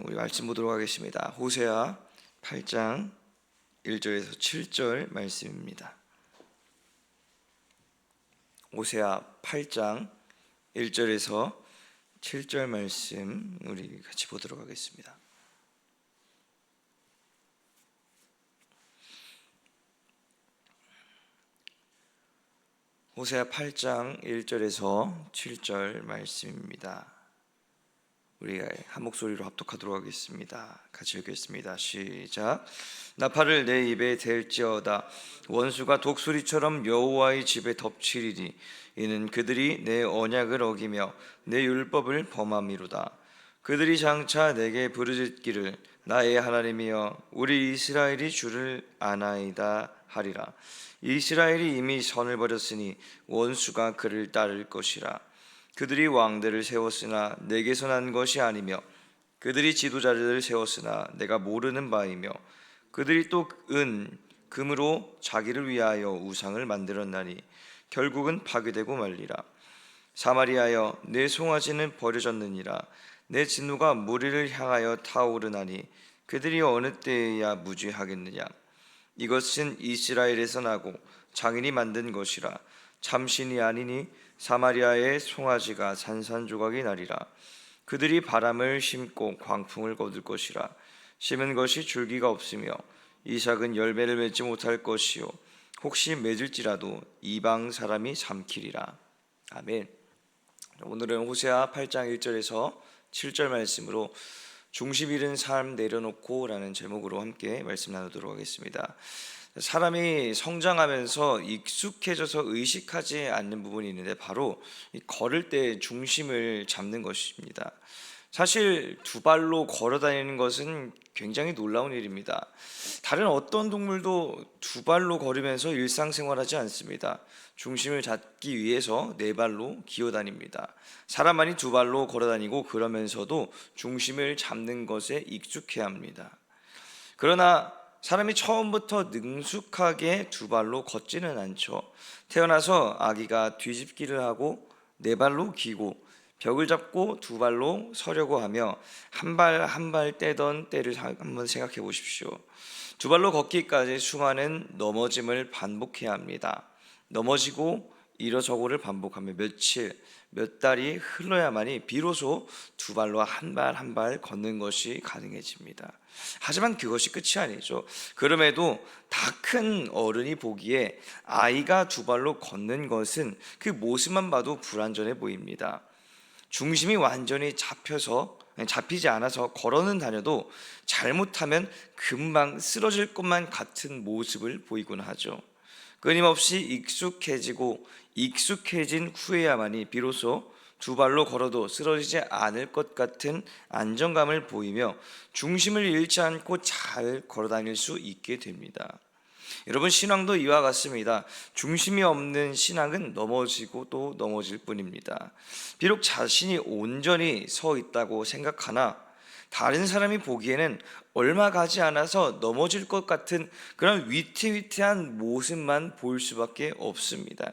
우리 말씀 보도록 하겠습니다. 호세아 8장 1절에서 7절 말씀입니다. 호세아 8장 1절에서 7절 말씀 우리 같이 보도록 하겠습니다. 호세아 8장 1절에서 7절 말씀입니다. 우리가 한 목소리로 합독하도록 하겠습니다. 같이 읽겠습니다. 시작. 나팔을 내 입에 댈지어다. 원수가 독수리처럼 여호와의 집에 덮치리니 이는 그들이 내 언약을 어기며 내 율법을 범함이로다. 그들이 장차 내게 부르짖기를 나의 하나님이여 우리 이스라엘이 주를 아나이다 하리라. 이스라엘이 이미 선을 버렸으니 원수가 그를 따를 것이라. 그들이 왕들을 세웠으나 내게서 난 것이 아니며 그들이 지도자들을 세웠으나 내가 모르는 바이며 그들이 또 금으로 자기를 위하여 우상을 만들었나니 결국은 파괴되고 말리라. 사마리아여 내 송아지는 버려졌느니라. 내 진노가 무리를 향하여 타오르나니 그들이 어느 때에야 무죄하겠느냐. 이것은 이스라엘에서 나고 장인이 만든 것이라. 참신이 아니니 사마리아의 송아지가 산산조각이 나리라. 그들이 바람을 심고 광풍을 거둘 것이라. 심은 것이 줄기가 없으며 이삭은 열매를 맺지 못할 것이요 혹시 맺을지라도 이방 사람이 삼키리라. 아멘. 오늘은 호세아 8장 1절에서 7절 말씀으로 중심 잃은 삶 내려놓고 라는 제목으로 함께 말씀 나누도록 하겠습니다. 사람이 성장하면서 익숙해져서 의식하지 않는 부분이 있는데 바로 걸을 때 중심을 잡는 것입니다. 사실 두 발로 걸어 다니는 것은 굉장히 놀라운 일입니다. 다른 어떤 동물도 두 발로 걸으면서 일상생활하지 않습니다. 중심을 잡기 위해서 네 발로 기어다닙니다. 사람만이 두 발로 걸어 다니고 그러면서도 중심을 잡는 것에 익숙해야 합니다. 그러나 사람이 처음부터 능숙하게 두 발로 걷지는 않죠. 태어나서 아기가 뒤집기를 하고 네 발로 기고 벽을 잡고 두 발로 서려고 하며 한 발 한 발 떼던 때를 한번 생각해 보십시오. 두 발로 걷기까지 수많은 넘어짐을 반복해야 합니다. 넘어지고 일어서고를 반복하며 며칠, 몇 달이 흘러야만이 비로소 두 발로 한 발 한 발 걷는 것이 가능해집니다. 하지만 그것이 끝이 아니죠. 그럼에도 다 큰 어른이 보기에 아이가 두 발로 걷는 것은 그 모습만 봐도 불완전해 보입니다. 중심이 완전히 잡히지 않아서 걸어는 다녀도 잘못하면 금방 쓰러질 것만 같은 모습을 보이곤 하죠. 끊임없이 익숙해진 후에야만이 비로소 두 발로 걸어도 쓰러지지 않을 것 같은 안정감을 보이며 중심을 잃지 않고 잘 걸어 다닐 수 있게 됩니다. 여러분, 신앙도 이와 같습니다. 중심이 없는 신앙은 넘어지고 또 넘어질 뿐입니다. 비록 자신이 온전히 서 있다고 생각하나 다른 사람이 보기에는 얼마 가지 않아서 넘어질 것 같은 그런 위태위태한 모습만 보일 수밖에 없습니다.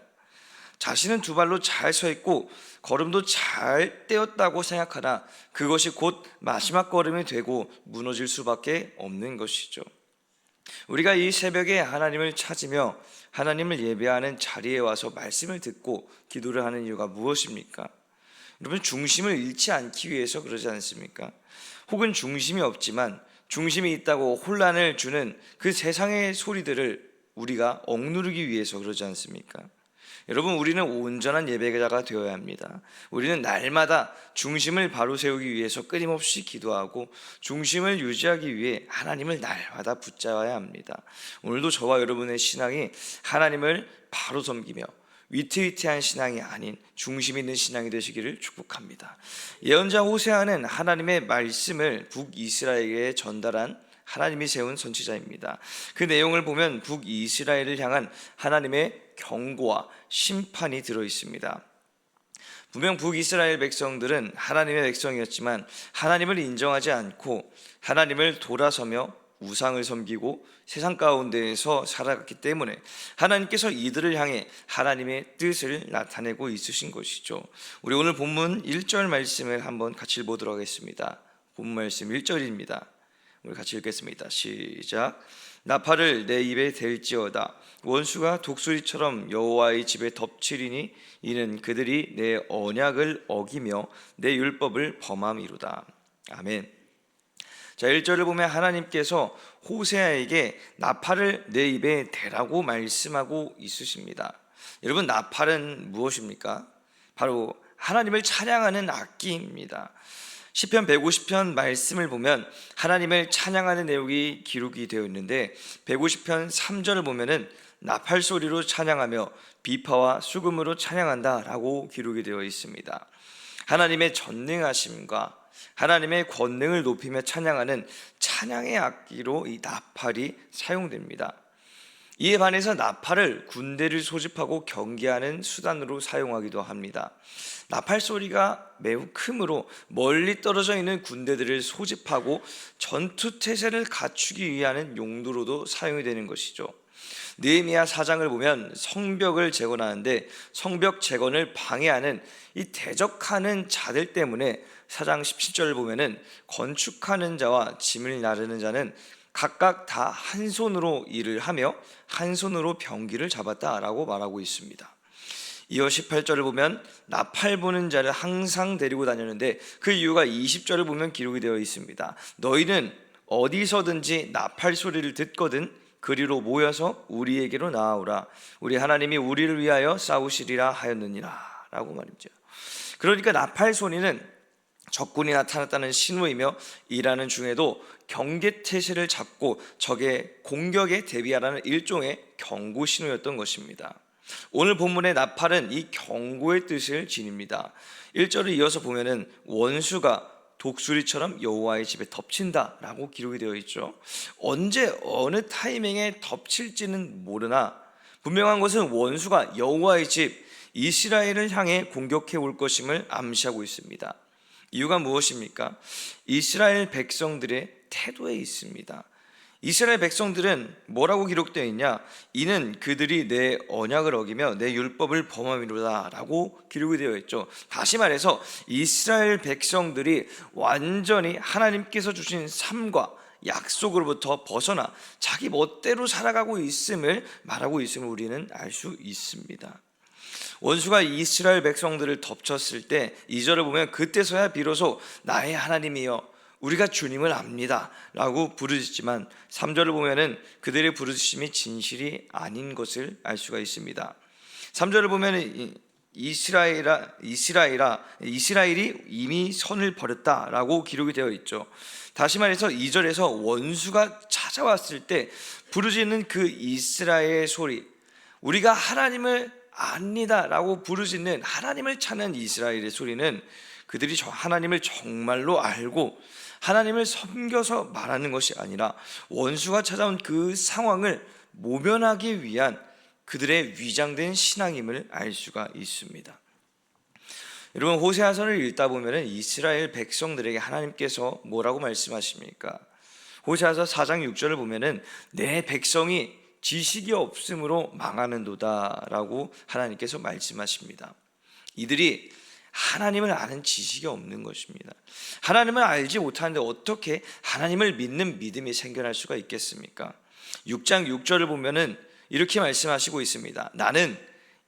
자신은 두 발로 잘 서 있고 걸음도 잘 떼었다고 생각하나 그것이 곧 마지막 걸음이 되고 무너질 수밖에 없는 것이죠. 우리가 이 새벽에 하나님을 찾으며 하나님을 예배하는 자리에 와서 말씀을 듣고 기도를 하는 이유가 무엇입니까? 여러분, 중심을 잃지 않기 위해서 그러지 않습니까? 혹은 중심이 없지만 중심이 있다고 혼란을 주는 그 세상의 소리들을 우리가 억누르기 위해서 그러지 않습니까? 여러분, 우리는 온전한 예배자가 되어야 합니다. 우리는 날마다 중심을 바로 세우기 위해서 끊임없이 기도하고 중심을 유지하기 위해 하나님을 날마다 붙잡아야 합니다. 오늘도 저와 여러분의 신앙이 하나님을 바로 섬기며 위태위태한 신앙이 아닌 중심 있는 신앙이 되시기를 축복합니다. 예언자 호세아는 하나님의 말씀을 북이스라엘에게 전달한 하나님이 세운 선지자입니다. 그 내용을 보면 북이스라엘을 향한 하나님의 경고와 심판이 들어 있습니다. 분명 북이스라엘 백성들은 하나님의 백성이었지만 하나님을 인정하지 않고 하나님을 돌아서며 우상을 섬기고 세상 가운데에서 살아갔기 때문에 하나님께서 이들을 향해 하나님의 뜻을 나타내고 있으신 것이죠. 우리 오늘 본문 1절 말씀을 한번 같이 보도록 하겠습니다. 본문 말씀 1절입니다. 우리 같이 읽겠습니다. 시작. 나팔을 내 입에 댈지어다. 원수가 독수리처럼 여호와의 집에 덮치리니 이는 그들이 내 언약을 어기며 내 율법을 범함이로다. 아멘. 자, 1절을 보면 하나님께서 호세아에게 나팔을 내 입에 대라고 말씀하고 있으십니다. 여러분, 나팔은 무엇입니까? 바로 하나님을 찬양하는 악기입니다. 시편 150편 말씀을 보면 하나님을 찬양하는 내용이 기록이 되어 있는데 150편 3절을 보면은 나팔 소리로 찬양하며 비파와 수금으로 찬양한다 라고 기록이 되어 있습니다. 하나님의 전능하심과 하나님의 권능을 높이며 찬양하는 찬양의 악기로 이 나팔이 사용됩니다. 이에 반해서 나팔을 군대를 소집하고 경계하는 수단으로 사용하기도 합니다. 나팔 소리가 매우 크므로 멀리 떨어져 있는 군대들을 소집하고 전투태세를 갖추기 위한 용도로도 사용이 되는 것이죠. 느헤미야 4장을 보면 성벽을 재건하는데 성벽 재건을 방해하는 이 대적하는 자들 때문에 4장 17절을 보면은 건축하는 자와 짐을 나르는 자는 각각 다 한 손으로 일을 하며 한 손으로 병기를 잡았다라고 말하고 있습니다. 이어 18절을 보면 나팔 부는 자를 항상 데리고 다녔는데 그 이유가 20절을 보면 기록이 되어 있습니다. 너희는 어디서든지 나팔 소리를 듣거든 그리로 모여서 우리에게로 나아오라. 우리 하나님이 우리를 위하여 싸우시리라 하였느니라 라고 말이죠. 그러니까 나팔 소리는 적군이 나타났다는 신호이며 일하는 중에도 경계태세를 잡고 적의 공격에 대비하라는 일종의 경고 신호였던 것입니다. 오늘 본문의 나팔은 이 경고의 뜻을 지닙니다. 1절을 이어서 보면은 원수가 독수리처럼 여호와의 집에 덮친다 라고 기록이 되어 있죠. 언제 어느 타이밍에 덮칠지는 모르나 분명한 것은 원수가 여호와의 집 이스라엘을 향해 공격해 올 것임을 암시하고 있습니다. 이유가 무엇입니까? 이스라엘 백성들의 태도에 있습니다. 이스라엘 백성들은 뭐라고 기록되어 있냐? 이는 그들이 내 언약을 어기며 내 율법을 범함이로다 라고 기록이 되어 있죠. 다시 말해서 이스라엘 백성들이 완전히 하나님께서 주신 삶과 약속으로부터 벗어나 자기 멋대로 살아가고 있음을 말하고 있음을 우리는 알 수 있습니다. 원수가 이스라엘 백성들을 덮쳤을 때 2절을 보면 그때서야 비로소 나의 하나님이여 우리가 주님을 압니다 라고 부르짖지만 3절을 보면은 그들의 부르짖음이 진실이 아닌 것을 알 수가 있습니다. 3절을 보면은 이스라엘이 이미 선을 버렸다라고 기록이 되어 있죠. 다시 말해서 2절에서 원수가 찾아왔을 때 부르짖는 그 이스라엘의 소리, 우리가 하나님을 압니다 라고 부르짖는 하나님을 찾는 이스라엘의 소리는 그들이 하나님을 정말로 알고 하나님을 섬겨서 말하는 것이 아니라 원수가 찾아온 그 상황을 모면하기 위한 그들의 위장된 신앙임을 알 수가 있습니다. 여러분, 호세아서를 읽다 보면 이스라엘 백성들에게 하나님께서 뭐라고 말씀하십니까? 호세아서 4장 6절을 보면 내 백성이 지식이 없음으로 망하는도다 라고 하나님께서 말씀하십니다. 이들이 하나님을 아는 지식이 없는 것입니다. 하나님을 알지 못하는데 어떻게 하나님을 믿는 믿음이 생겨날 수가 있겠습니까? 6장 6절을 보면은 이렇게 말씀하시고 있습니다. 나는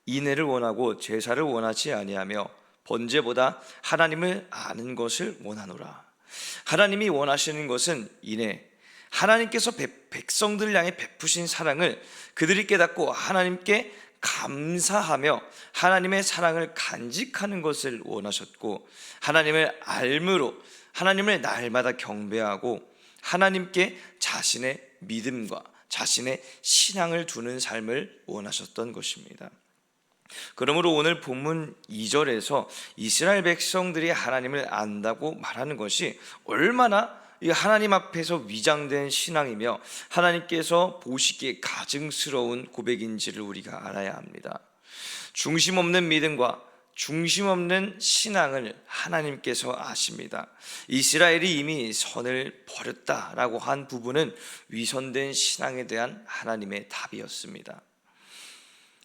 인애를 원하고 제사를 원하지 아니하며 번제보다 하나님을 아는 것을 원하노라. 하나님이 원하시는 것은 인애, 하나님께서 백성들을 향해 베푸신 사랑을 그들이 깨닫고 하나님께 감사하며 하나님의 사랑을 간직하는 것을 원하셨고, 하나님을 알므로 하나님을 날마다 경배하고 하나님께 자신의 믿음과 자신의 신앙을 두는 삶을 원하셨던 것입니다. 그러므로 오늘 본문 2절에서 이스라엘 백성들이 하나님을 안다고 말하는 것이 얼마나 이 하나님 앞에서 위장된 신앙이며 하나님께서 보시기에 가증스러운 고백인지를 우리가 알아야 합니다. 중심 없는 믿음과 중심 없는 신앙을 하나님께서 아십니다. 이스라엘이 이미 선을 버렸다라고 한 부분은 위선된 신앙에 대한 하나님의 답이었습니다.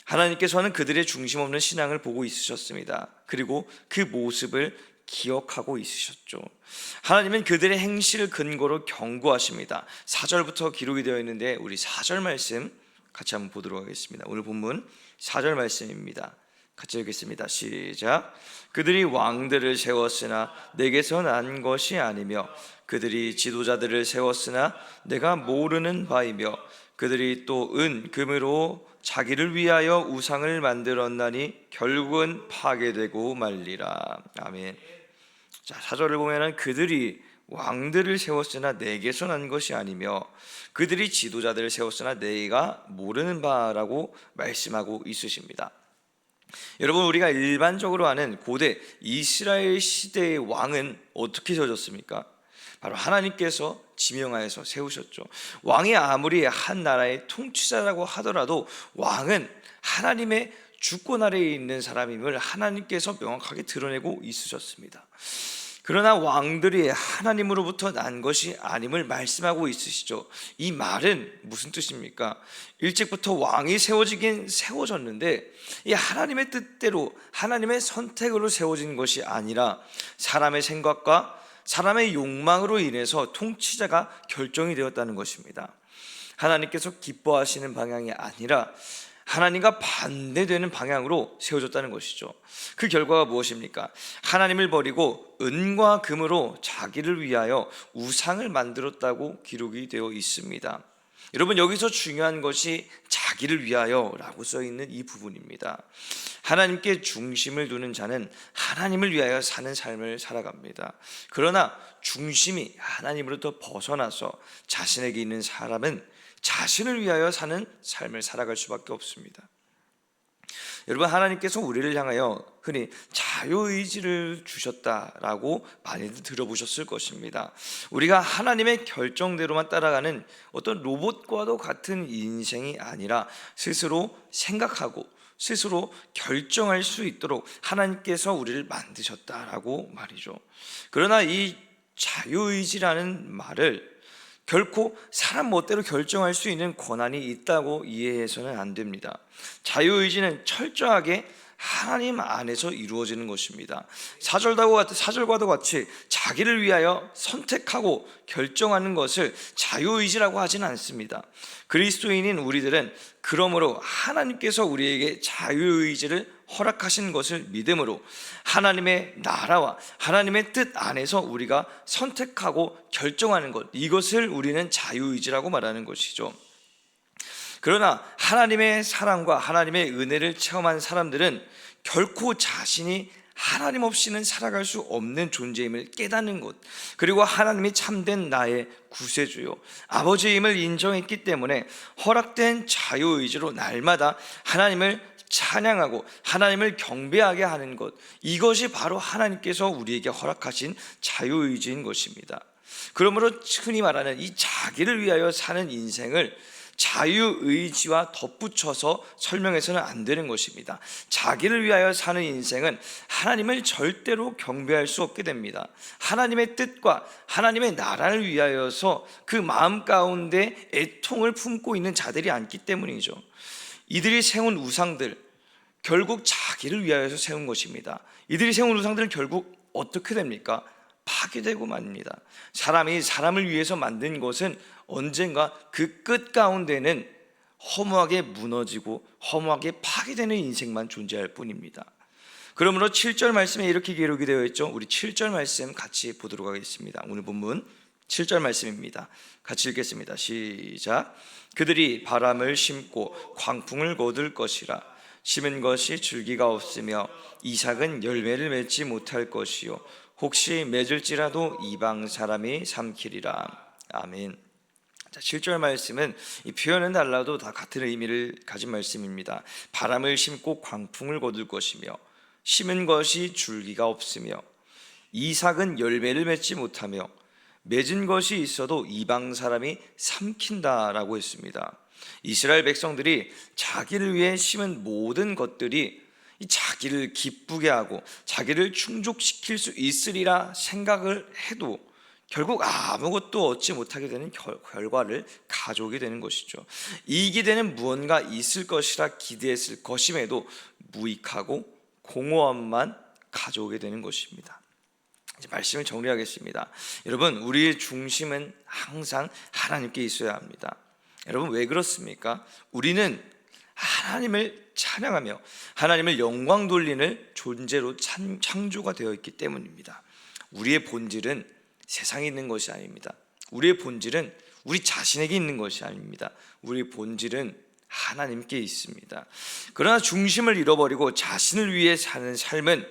하나님께서는 그들의 중심 없는 신앙을 보고 있으셨습니다. 그리고 그 모습을 기억하고 있으셨죠. 하나님은 그들의 행실을 근거로 경고하십니다. 4절부터 기록이 되어 있는데 우리 4절 말씀 같이 한번 보도록 하겠습니다. 오늘 본문 4절 말씀입니다. 같이 읽겠습니다. 시작. 그들이 왕들을 세웠으나 내게서 난 것이 아니며 그들이 지도자들을 세웠으나 내가 모르는 바이며 그들이 또 은 금으로 자기를 위하여 우상을 만들었나니 결국은 파괴되고 말리라. 아멘. 자, 4절을 보면은 그들이 왕들을 세웠으나 내게서 난 것이 아니며 그들이 지도자들을 세웠으나 내가 모르는 바라고 말씀하고 있으십니다. 여러분, 우리가 일반적으로 아는 고대 이스라엘 시대의 왕은 어떻게 세워졌습니까? 바로 하나님께서 지명하여서 세우셨죠. 왕이 아무리 한 나라의 통치자라고 하더라도 왕은 하나님의 주권 아래에 있는 사람임을 하나님께서 명확하게 드러내고 있으셨습니다. 그러나 왕들이 하나님으로부터 난 것이 아님을 말씀하고 있으시죠. 이 말은 무슨 뜻입니까? 일찍부터 왕이 세워지긴 세워졌는데 이 하나님의 뜻대로 하나님의 선택으로 세워진 것이 아니라 사람의 생각과 사람의 욕망으로 인해서 통치자가 결정이 되었다는 것입니다. 하나님께서 기뻐하시는 방향이 아니라 하나님과 반대되는 방향으로 세워졌다는 것이죠. 그 결과가 무엇입니까? 하나님을 버리고 은과 금으로 자기를 위하여 우상을 만들었다고 기록이 되어 있습니다. 여러분, 여기서 중요한 것이 자기를 위하여라고 써 있는 이 부분입니다. 하나님께 중심을 두는 자는 하나님을 위하여 사는 삶을 살아갑니다. 그러나 중심이 하나님으로부터 벗어나서 자신에게 있는 사람은 자신을 위하여 사는 삶을 살아갈 수밖에 없습니다. 여러분, 하나님께서 우리를 향하여 흔히 자유의지를 주셨다라고 많이들 들어보셨을 것입니다. 우리가 하나님의 결정대로만 따라가는 어떤 로봇과도 같은 인생이 아니라 스스로 생각하고 스스로 결정할 수 있도록 하나님께서 우리를 만드셨다라고 말이죠. 그러나 이 자유의지라는 말을 결코 사람 멋대로 결정할 수 있는 권한이 있다고 이해해서는 안 됩니다. 자유의지는 철저하게 하나님 안에서 이루어지는 것입니다. 4절과도 같이 자기를 위하여 선택하고 결정하는 것을 자유의지라고 하지는 않습니다. 그리스도인인 우리들은 그러므로 하나님께서 우리에게 자유의지를 허락하신 것을 믿음으로 하나님의 나라와 하나님의 뜻 안에서 우리가 선택하고 결정하는 것, 이것을 우리는 자유의지라고 말하는 것이죠. 그러나 하나님의 사랑과 하나님의 은혜를 체험한 사람들은 결코 자신이 하나님 없이는 살아갈 수 없는 존재임을 깨닫는 것, 그리고 하나님이 참된 나의 구세주요 아버지임을 인정했기 때문에 허락된 자유의지로 날마다 하나님을 찬양하고 하나님을 경배하게 하는 것, 이것이 바로 하나님께서 우리에게 허락하신 자유의지인 것입니다. 그러므로 흔히 말하는 이 자기를 위하여 사는 인생을 자유의지와 덧붙여서 설명해서는 안 되는 것입니다. 자기를 위하여 사는 인생은 하나님을 절대로 경배할 수 없게 됩니다. 하나님의 뜻과 하나님의 나라를 위하여서 그 마음 가운데 애통을 품고 있는 자들이 않기 때문이죠. 이들이 세운 우상들, 결국 자기를 위하여서 세운 것입니다. 이들이 세운 우상들은 결국 어떻게 됩니까? 파괴되고 맙니다. 사람이 사람을 위해서 만든 것은 언젠가 그 끝 가운데는 허무하게 무너지고 허무하게 파괴되는 인생만 존재할 뿐입니다. 그러므로 7절 말씀에 이렇게 기록이 되어 있죠. 우리 7절 말씀 같이 보도록 하겠습니다. 오늘 본문 7절 말씀입니다. 같이 읽겠습니다. 시작. 그들이 바람을 심고 광풍을 거둘 것이라. 심은 것이 줄기가 없으며 이삭은 열매를 맺지 못할 것이요 혹시 맺을지라도 이방 사람이 삼키리라. 아멘. 자, 7절 말씀은 이 표현은 달라도 다 같은 의미를 가진 말씀입니다. 바람을 심고 광풍을 거둘 것이며 심은 것이 줄기가 없으며 이삭은 열매를 맺지 못하며 맺은 것이 있어도 이방 사람이 삼킨다라고 했습니다. 이스라엘 백성들이 자기를 위해 심은 모든 것들이 자기를 기쁘게 하고 자기를 충족시킬 수 있으리라 생각을 해도 결국 아무것도 얻지 못하게 되는 결과를 가져오게 되는 것이죠. 이익이 되는 무언가 있을 것이라 기대했을 것임에도 무익하고 공허함만 가져오게 되는 것입니다. 이제 말씀을 정리하겠습니다. 여러분, 우리의 중심은 항상 하나님께 있어야 합니다. 여러분, 왜 그렇습니까? 우리는 하나님을 찬양하며 하나님을 영광 돌리는 존재로 창조가 되어 있기 때문입니다. 우리의 본질은 세상에 있는 것이 아닙니다. 우리의 본질은 우리 자신에게 있는 것이 아닙니다. 우리의 본질은 하나님께 있습니다. 그러나 중심을 잃어버리고 자신을 위해 사는 삶은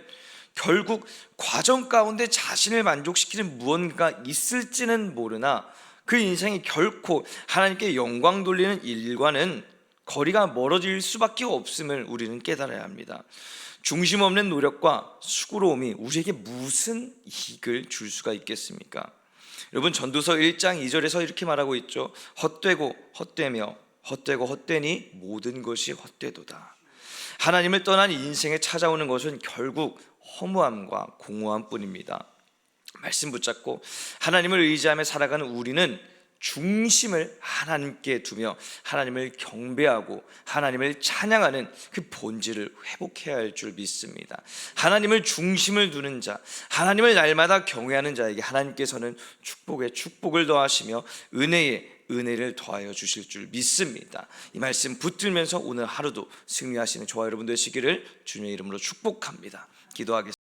결국 과정 가운데 자신을 만족시키는 무언가 있을지는 모르나 그 인생이 결코 하나님께 영광 돌리는 일과는 거리가 멀어질 수밖에 없음을 우리는 깨달아야 합니다. 중심 없는 노력과 수고로움이 우리에게 무슨 이익을 줄 수가 있겠습니까? 여러분, 전도서 1장 2절에서 이렇게 말하고 있죠. 헛되고 헛되며 헛되고 헛되니 모든 것이 헛되도다. 하나님을 떠난 인생에 찾아오는 것은 결국 허무함과 공허함 뿐입니다. 말씀 붙잡고 하나님을 의지하며 살아가는 우리는 중심을 하나님께 두며 하나님을 경배하고 하나님을 찬양하는 그 본질을 회복해야 할 줄 믿습니다. 하나님을 중심을 두는 자, 하나님을 날마다 경외하는 자에게 하나님께서는 축복에 축복을 더하시며 은혜에 은혜를 더하여 주실 줄 믿습니다. 이 말씀 붙들면서 오늘 하루도 승리하시는 저와 여러분 되시기를 주님의 이름으로 축복합니다. 기도하겠습니다.